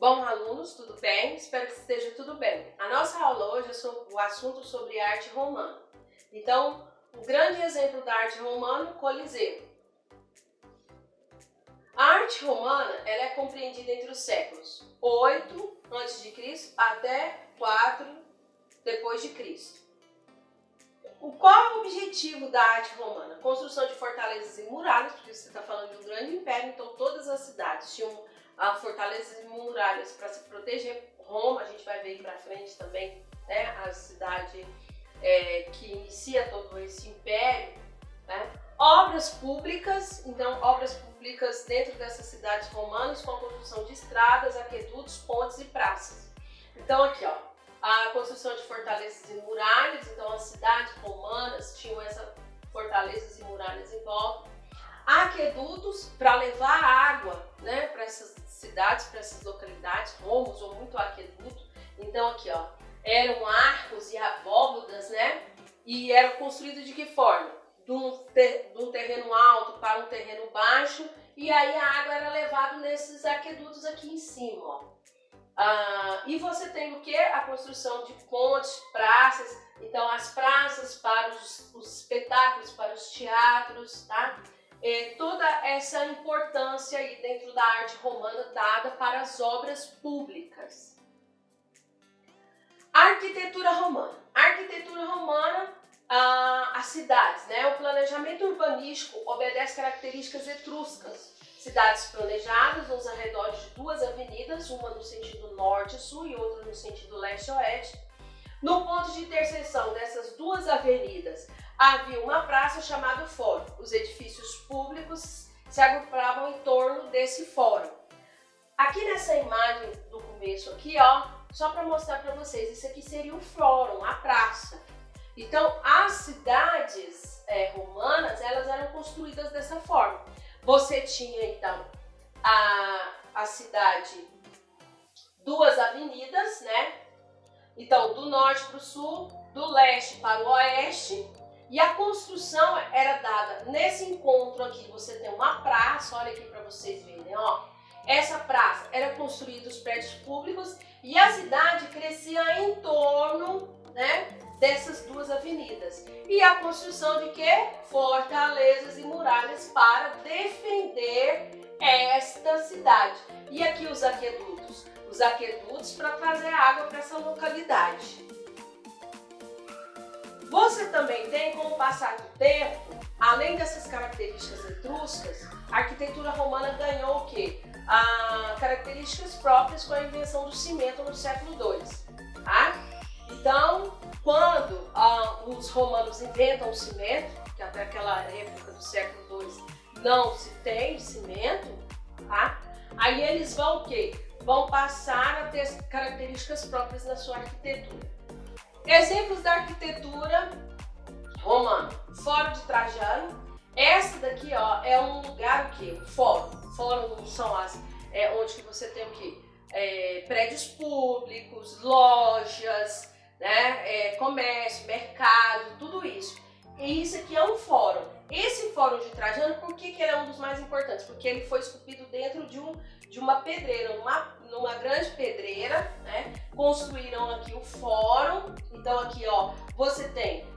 Bom, alunos, tudo bem? Espero que esteja tudo bem. A nossa aula hoje é sobre o assunto sobre arte romana. Então, o grande exemplo da arte romana é o Coliseu. A arte romana ela é compreendida entre os séculos 8 a.C. até 4 depois de Cristo. Qual é o objetivo da arte romana? Construção de fortalezas e muralhas, porque você está falando de um grande império, então todas as cidades tinham fortalezas e muralhas para se proteger. Roma, a gente vai ver aí para frente também, né, a cidade que inicia todo esse império, né? Obras públicas, então obras públicas dentro dessas cidades romanas com a construção de estradas, aquedutos, pontes e praças. Então aqui, ó, a construção de fortalezas e muralhas, então as cidades romanas tinham essas fortalezas e muralhas em volta. Aquedutos para levar água, né, para essas cidades, para essas localidades. Roma usou muito aqueduto. Então aqui, ó, eram arcos e abóbodas, né, e eram construídos de que forma? De um terreno alto para um terreno baixo, e aí a água era levada nesses aquedutos aqui em cima, ó. E você tem o que? A construção de pontes, praças, então as praças para os espetáculos, para os teatros, tá? Toda essa importância aí dentro da arte romana dada para as obras públicas. A arquitetura romana. A arquitetura romana, as cidades, né? O planejamento urbanístico obedece características etruscas. Cidades planejadas nos arredores de duas avenidas, uma no sentido norte-sul e outra no sentido leste-oeste. No ponto de interseção dessas duas avenidas havia uma praça chamada Fórum. Os edifícios públicos se agrupavam em torno desse fórum. Aqui nessa imagem do começo aqui, ó, só para mostrar para vocês, isso aqui seria o fórum, a praça. Então, as cidades romanas, elas eram construídas dessa forma. Você tinha, então, a cidade, duas avenidas, né? Então, do norte para o sul, do leste para o oeste. E a construção era dada nesse encontro aqui. Você tem uma praça, olha aqui para vocês verem, ó. Essa praça era construída os prédios públicos e a cidade crescia em torno, né, dessas duas avenidas. E a construção de quê? Fortalezas e muralhas para defender esta cidade. E aqui os aquedutos. Os aquedutos para trazer água para essa localidade. Você também tem, com o passar do tempo, além dessas características etruscas, a arquitetura romana ganhou o quê? Características próprias com a invenção do cimento no século II. Tá? Então, quando os romanos inventam o cimento, que até aquela época do século II não se tem cimento, tá? Aí eles vão o quê? Vão passar a ter características próprias na sua arquitetura. Exemplos da arquitetura romana. Fórum de Trajano. Essa daqui, ó, é um lugar o quê? Fórum. Fórum são onde que você tem o quê? Prédios públicos, lojas, né? Comércio, mercado, tudo isso. E isso aqui é um fórum. Esse Fórum de Trajano, por que ele é um dos mais importantes? Porque ele foi esculpido dentro de uma pedreira, numa grande pedreira, né? Construíram aqui o fórum. Então aqui, ó, você tem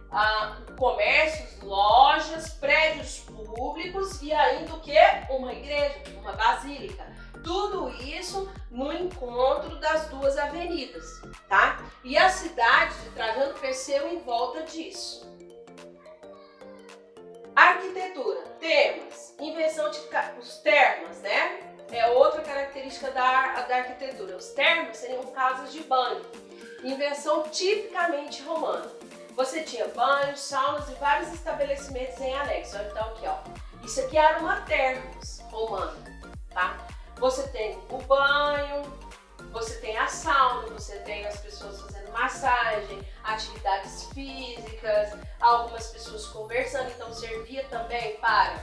comércios, lojas, prédios públicos e ainda o que? Uma igreja, uma basílica. Tudo isso no encontro das duas avenidas, tá? E a cidade de Trajano cresceu em volta disso. Arquitetura, termas, invenção de os termas, né? É outra característica da arquitetura. Os termas seriam casas de banho, invenção tipicamente romana. Você tinha banhos, saunas e vários estabelecimentos em anexo. Então aqui, ó, isso aqui era uma termas romana, tá? Você tem o banho, você tem a sauna, você tem as pessoas fazendo massagem, atividades físicas, algumas pessoas conversando, então servia também para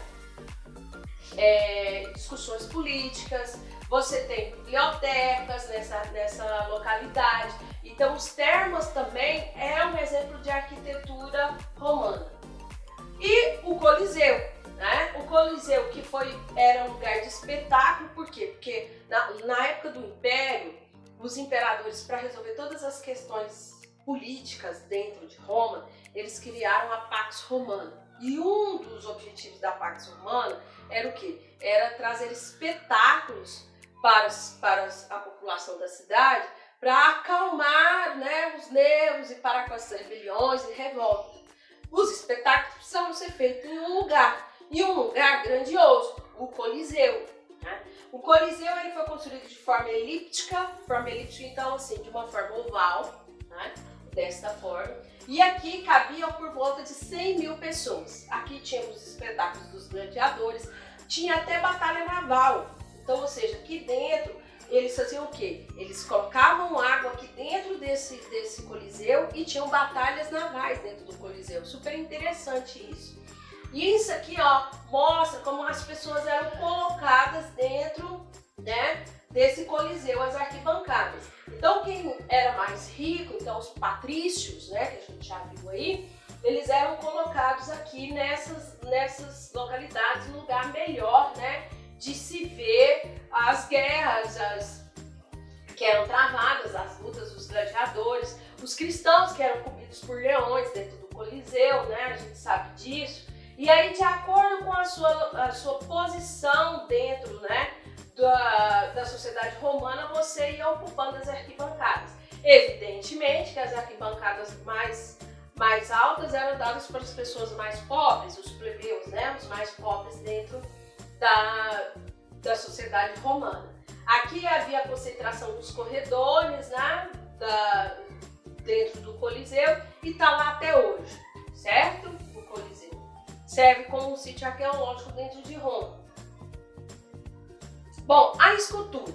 discussões políticas. Você tem bibliotecas nessa localidade. Então os termas também é um exemplo de arquitetura romana. E o Coliseu, né? O Coliseu que era um lugar de espetáculo, por quê? Porque na época do Império, os imperadores, para resolver todas as questões políticas dentro de Roma, eles criaram a Pax Romana. E um dos objetivos da Pax Romana era o quê? Era trazer espetáculos para a população da cidade, para acalmar, né, os nervos e parar com as rebeliões e revoltas. Os espetáculos precisavam ser feitos em um lugar grandioso, o Coliseu. Né? O Coliseu ele foi construído de forma elíptica, então assim, de uma forma oval, né? Desta forma. E aqui cabiam por volta de 100 mil pessoas. Aqui tínhamos os espetáculos dos gladiadores, tinha até batalha naval. Então, ou seja, aqui dentro eles faziam o quê? Eles colocavam água aqui dentro desse Coliseu e tinham batalhas navais dentro do Coliseu. Super interessante isso. E isso aqui, ó, mostra como as pessoas eram colocadas dentro, né, desse Coliseu, as arquibancadas. Então, quem era mais rico, então os patrícios, né, que a gente já viu aí, eles eram colocados aqui nessas localidades, um lugar melhor, né, de se ver as guerras que eram travadas, as lutas dos gladiadores, os cristãos que eram comidos por leões dentro do Coliseu, né, a gente sabe disso. E aí, de acordo com a sua posição dentro, né, da sociedade romana, você ia ocupando as arquibancadas. Evidentemente que as arquibancadas mais altas eram dadas para as pessoas mais pobres, os plebeus, né, os mais pobres dentro da sociedade romana. Aqui havia a concentração dos corredores, né, dentro do Coliseu, e está lá até hoje, certo? O Coliseu serve como um sítio arqueológico dentro de Roma. Bom, a escultura.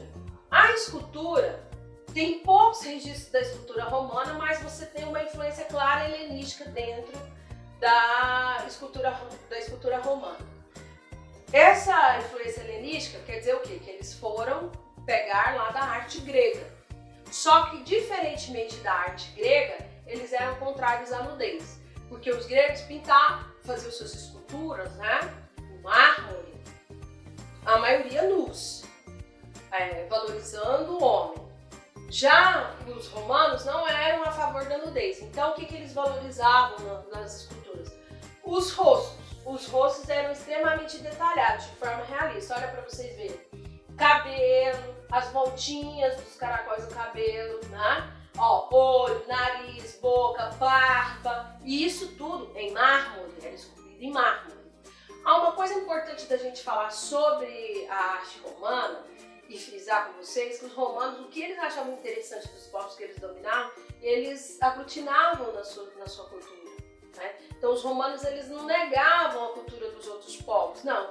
A escultura tem poucos registros da escultura romana, mas você tem uma influência clara helenística dentro da escultura romana. Essa influência helenística quer dizer o quê? Que eles foram pegar lá da arte grega. Só que, diferentemente da arte grega, eles eram contrários à nudez. Porque os gregos pintavam, faziam suas esculturas, né, no mármore, a maioria nus, valorizando o homem. Já os romanos não eram a favor da nudez. Então, o que eles valorizavam nas esculturas? Os rostos. Os rostos eram extremamente detalhados, de forma realista. Olha para vocês verem. Cabelo, as voltinhas dos caracóis do cabelo, né? Ó, olho, nariz, boca, barba. E isso tudo em mármore, era esculpido em mármore. Há uma coisa importante da gente falar sobre a arte romana e frisar com vocês que os romanos, o que eles achavam interessante dos povos que eles dominavam, eles aglutinavam na sua cultura. Né? Então os romanos eles não negavam a cultura dos outros povos, não.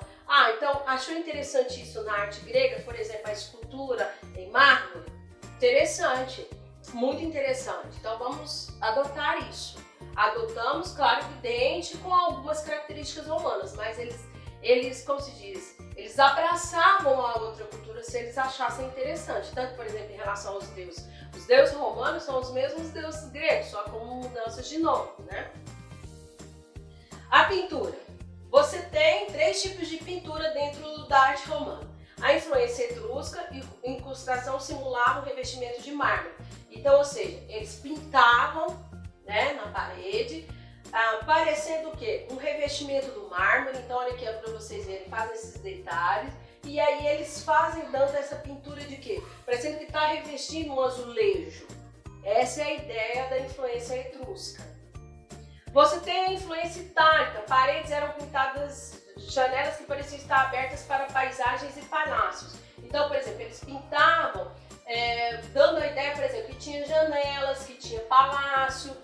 Então achou interessante isso na arte grega, por exemplo, a escultura em mármore? Interessante, muito interessante. Então vamos adotar isso. Adotamos, claro, evidente, com algumas características romanas, mas eles, como se diz, eles abraçavam a outra cultura se eles achassem interessante. Tanto, por exemplo, em relação aos deuses. Os deuses romanos são os mesmos deuses gregos, só com mudanças de nome, né? A pintura. Você tem 3 tipos de pintura dentro da arte romana. A influência etrusca e incrustação simulava o revestimento de mármore. Então, ou seja, eles pintavam, né, na parede, parecendo o quê? Um revestimento do mármore. Então, olha aqui para vocês verem, fazem esses detalhes. E aí eles fazem dando essa pintura de quê? Parecendo que está revestindo um azulejo. Essa é a ideia da influência etrusca. Você tem a influência itálica. Paredes eram pintadas, janelas que pareciam estar abertas para paisagens e palácios. Então, por exemplo, eles pintavam, dando a ideia, por exemplo, que tinha janelas, que tinha palácio,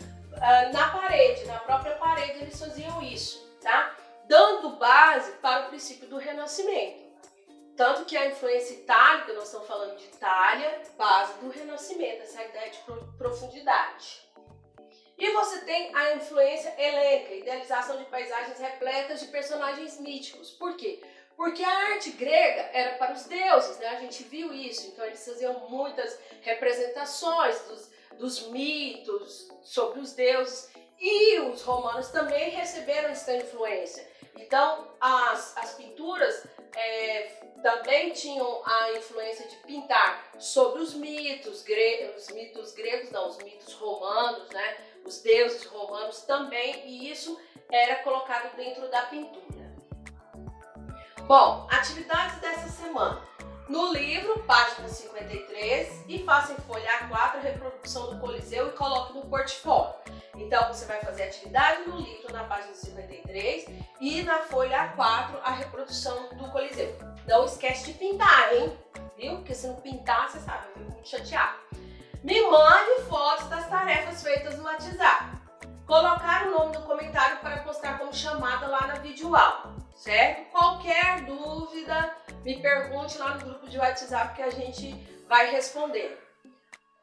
na parede, na própria parede eles faziam isso, tá? Dando base para o princípio do Renascimento. Tanto que a influência itálica, nós estamos falando de Itália, base do Renascimento, essa ideia de profundidade. E você tem a influência helênica, idealização de paisagens repletas de personagens míticos. Por quê? Porque a arte grega era para os deuses, né? A gente viu isso, então eles faziam muitas representações dos mitos sobre os deuses. E os romanos também receberam essa influência. Então, as pinturas também tinham a influência de pintar sobre os mitos gregos, os mitos romanos, né? Os deuses romanos também, e isso era colocado dentro da pintura. Bom, atividades dessa semana. No livro, página 53, e faça em folha A4 a reprodução do Coliseu e coloque no portfólio. Então, você vai fazer atividade no livro, na página 53, e na folha A4 a reprodução do Coliseu. Não esquece de pintar, hein? Viu? Porque se não pintar, você sabe, eu fico muito chateada. Me mande fotos das tarefas feitas no WhatsApp. Colocar o nome no comentário para postar como chamada lá na videoaula, certo? Qualquer dúvida, me pergunte lá no grupo de WhatsApp que a gente vai responder.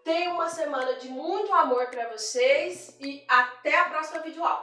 Tenha uma semana de muito amor para vocês e até a próxima videoaula.